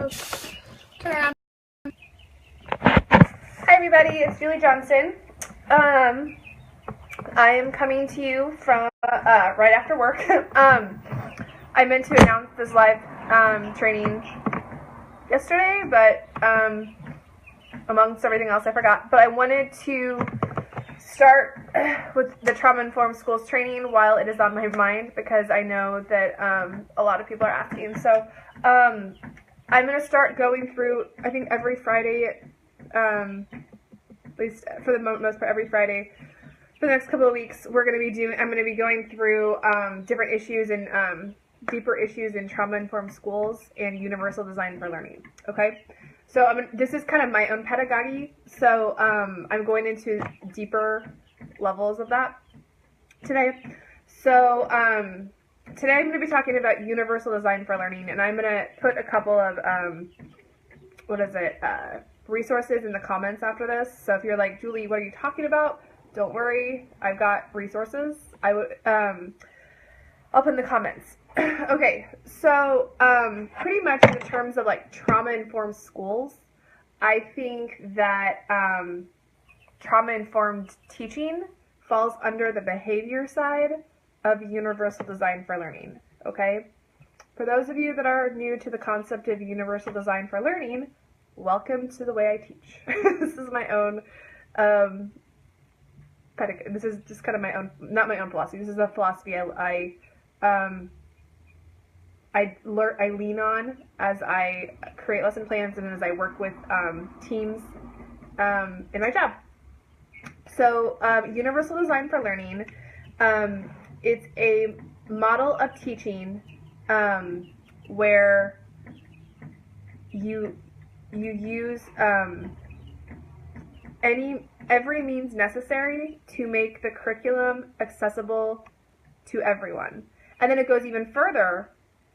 Turn around. Hi everybody, it's Julie Johnson. I am coming to you from right after work. I meant to announce this live training yesterday, but amongst everything else I forgot. But I wanted to start with the trauma-informed schools training while it is on my mind, because I know that a lot of people are asking. So I'm going to start going through, I think every Friday, at least for the most part every Friday, for the next couple of weeks, I'm going to be going through different issues and deeper issues in trauma-informed schools and universal design for learning. Okay, so this is kind of my own pedagogy, so I'm going into deeper levels of that today. So today I'm going to be talking about universal design for learning, and I'm going to put a couple of resources in the comments after this. So if you're like, Julie, what are you talking about? Don't worry, I've got resources. I'll put in the comments. Okay, so pretty much in the terms of like trauma-informed schools, I think that trauma-informed teaching falls under the behavior side of universal design for learning. Okay, for those of you that are new to the concept of universal design for learning, welcome to the way I teach. This is my own this is just kind of my own, not my own philosophy. This is a philosophy I lean on as I create lesson plans and as I work with teams in my job. So universal design for learning, it's a model of teaching where you use every means necessary to make the curriculum accessible to everyone. And then it goes even further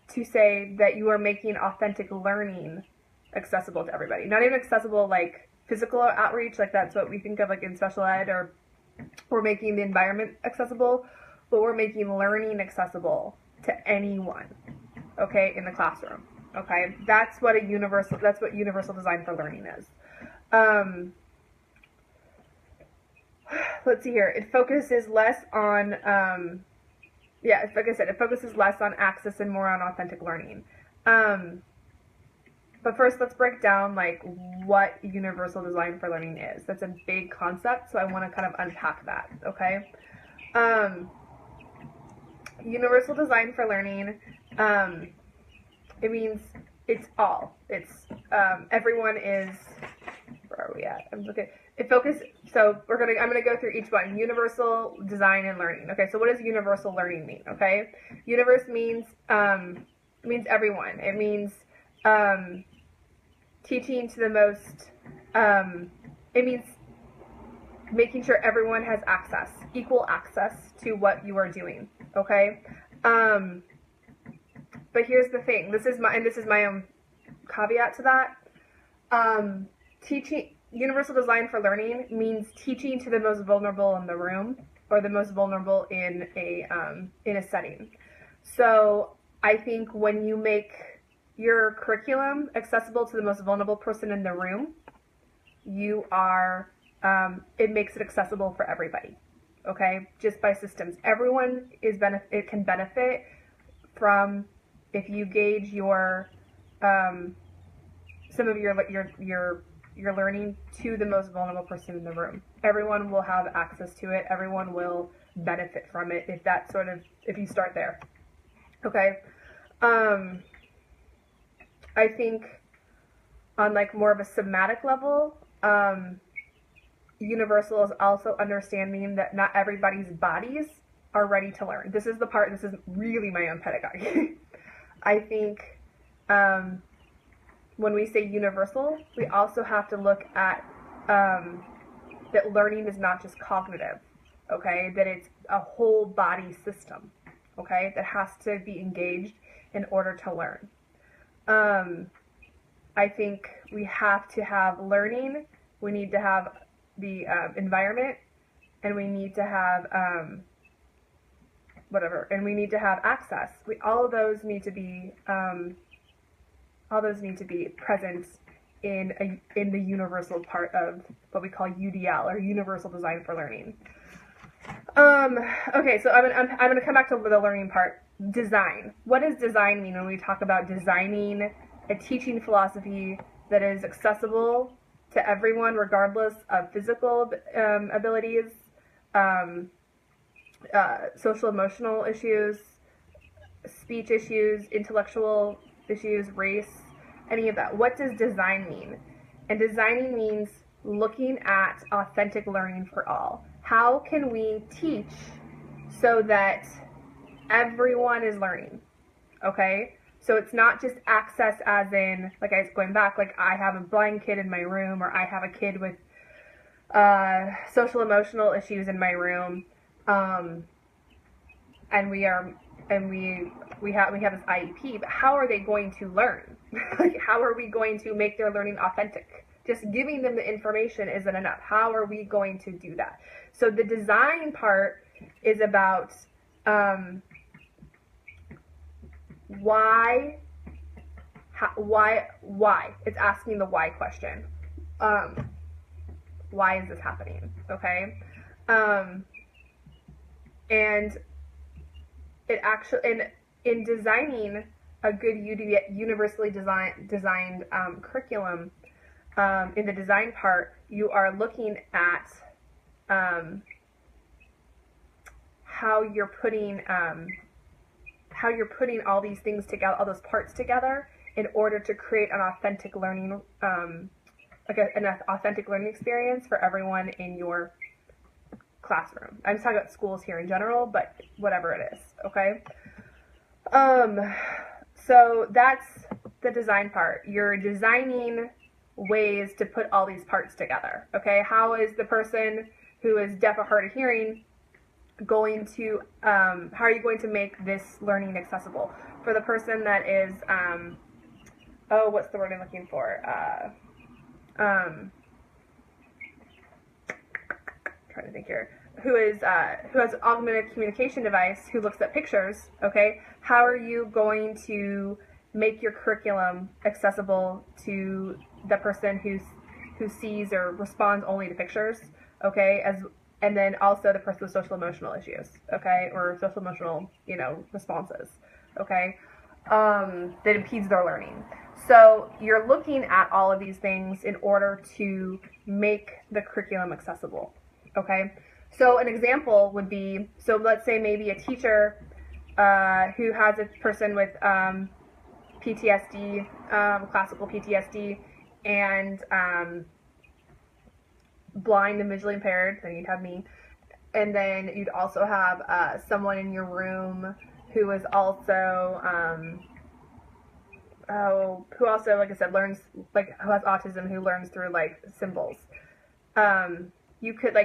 to say that you are making authentic learning accessible to everybody. Not even accessible like physical outreach, like that's what we think of like in special ed, or we're making the environment accessible, but we're making learning accessible to anyone, okay, in the classroom. Okay, that's what universal design for learning is. Let's see here. It focuses less on like I said, it focuses less on access and more on authentic learning. But first, let's break down like what universal design for learning is. That's a big concept, so I want to kind of unpack that. Okay. Universal design for learning. It means it's all. It's everyone is. Where are we at? I'm looking. It focuses. So I'm gonna go through each one. Universal design and learning. Okay. So what does universal learning mean? Okay. Universe means everyone. It means teaching to the most. It means making sure everyone has access, equal access to what you are doing. Okay. But here's the thing. This is my own caveat to that. Universal design for learning means teaching to the most vulnerable in the room, or the most vulnerable in a setting. So I think when you make your curriculum accessible to the most vulnerable person in the room, you are it makes it accessible for everybody. Okay, just by systems, everyone can benefit from. If you gauge your some of your learning to the most vulnerable person in the room, everyone will have access to it. Everyone will benefit from it if you start there. Okay. I think on like more of a somatic level, universal is also understanding that not everybody's bodies are ready to learn. This is really my own pedagogy. I think when we say universal, we also have to look at that learning is not just cognitive, okay? That it's a whole body system, okay? That has to be engaged in order to learn. I think we have to have learning, we need to have the environment, and we need to have and we need to have access. All of those need to be all those need to be present in the universal part of what we call UDL, or Universal Design for Learning. Okay, so I'm gonna come back to the learning part. Design. What does design mean when we talk about designing a teaching philosophy that is accessible to everyone, regardless of physical abilities, social emotional issues, speech issues, intellectual issues, race, any of that? What does design mean? And designing means looking at authentic learning for all. How can we teach so that everyone is learning? Okay? So it's not just access as in, like I was going back, like I have a blind kid in my room, or I have a kid with social emotional issues in my room, and we have this IEP, but how are they going to learn? Like, how are we going to make their learning authentic? Just giving them the information isn't enough. How are we going to do that? So the design part is about why. It's asking the why question. Why is this happening? Okay, and it actually in designing a good universally designed curriculum, in the design part, you are looking at how you're putting all these things together, all those parts together, in order to create an authentic learning, an authentic learning experience for everyone in your classroom. I'm just talking about schools here in general, but whatever it is, okay? So that's the design part. You're designing ways to put all these parts together, okay? How is the person who is deaf or hard of hearing going to, how are you going to make this learning accessible? For the person that is, what's the word I'm looking for? Trying to think here. Who has an augmented communication device, who looks at pictures, okay? How are you going to make your curriculum accessible to the person who sees or responds only to pictures, okay? And then also the person with social emotional issues, okay? Or social emotional, responses, okay? That impedes their learning. So you're looking at all of these things in order to make the curriculum accessible, okay? So an example would be, so let's say maybe a teacher who has a person with PTSD, classical PTSD, and blind and visually impaired, then you'd have me. And then you'd also have someone in your room who is also, who also, like I said, learns, like, who has autism, who learns through, like, symbols. You could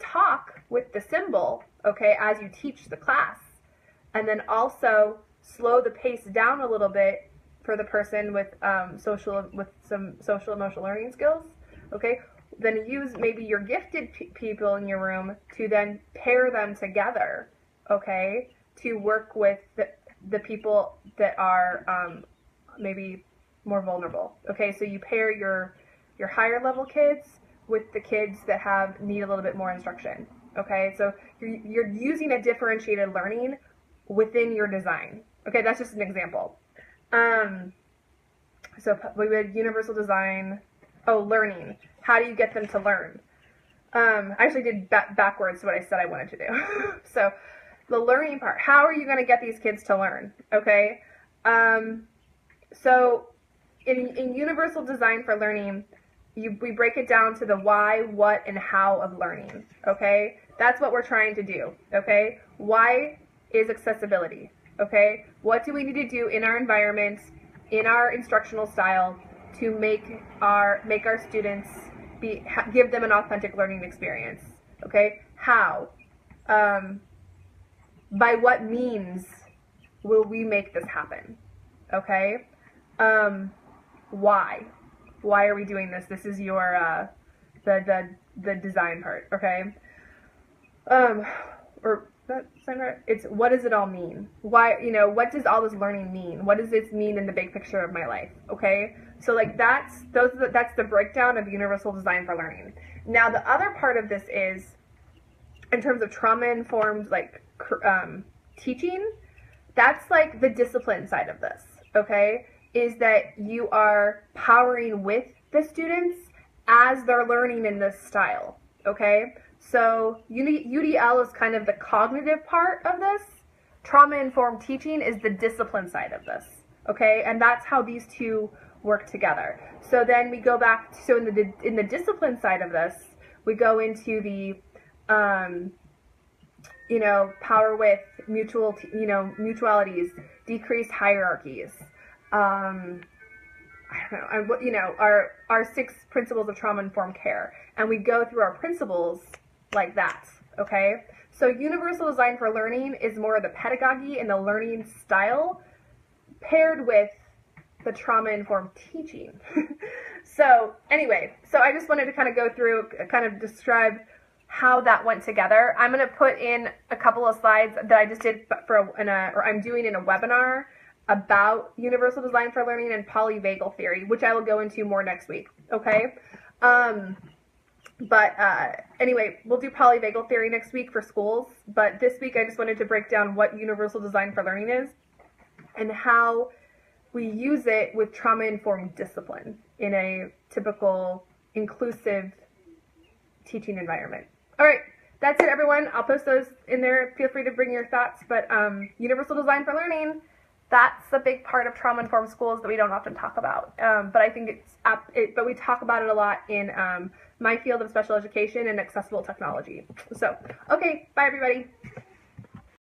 talk with the symbol, okay, as you teach the class, and then also slow the pace down a little bit for the person with some social emotional learning skills, okay. Then use maybe your gifted people in your room to then pair them together, okay, to work with the people that are maybe more vulnerable, okay. So you pair your higher level kids with the kids that need a little bit more instruction, okay. So you're using a differentiated learning within your design, okay. That's just an example. So we had universal design. Learning. How do you get them to learn? I actually did backwards to what I said I wanted to do. So the learning part. How are you going to get these kids to learn? Okay. So in universal design for learning, we break it down to the why, what, and how of learning, okay? That's what we're trying to do, okay? Why is accessibility, okay? What do we need to do in our environment, in our instructional style, to make our students give them an authentic learning experience, okay? How? By what means will we make this happen, okay? Why? Why are we doing this? This is your the design part, okay? Or It's what does it all mean? Why, what does all this learning mean? What does this mean in the big picture of my life? Okay, so like that's the breakdown of universal design for learning. Now the other part of this is in terms of trauma-informed like teaching. That's like the discipline side of this. Okay, is that you are powering with the students as they're learning in this style. Okay, so UDL is kind of the cognitive part of this. Trauma-informed teaching is the discipline side of this. Okay, and that's how these two work together. So then we go back, so in the discipline side of this, we go into the, power with mutualities, decreased hierarchies, our 6 principles of trauma-informed care. And we go through our principles like that, okay? So universal design for learning is more of the pedagogy and the learning style paired with the trauma-informed teaching. So anyway, so I just wanted to kind of go through, kind of describe how that went together. I'm going to put in a couple of slides that I just did I'm doing in a webinar about universal design for learning and polyvagal theory, which I will go into more next week, okay? Anyway, we'll do polyvagal theory next week for schools, but this week I just wanted to break down what universal design for learning is and how we use it with trauma-informed discipline in a typical inclusive teaching environment. All right, that's it, everyone. I'll post those in there. Feel free to bring your thoughts, but universal design for learning, that's a big part of trauma-informed schools that we don't often talk about. But I think but we talk about it a lot in my field of special education and accessible technology. So, okay, bye everybody.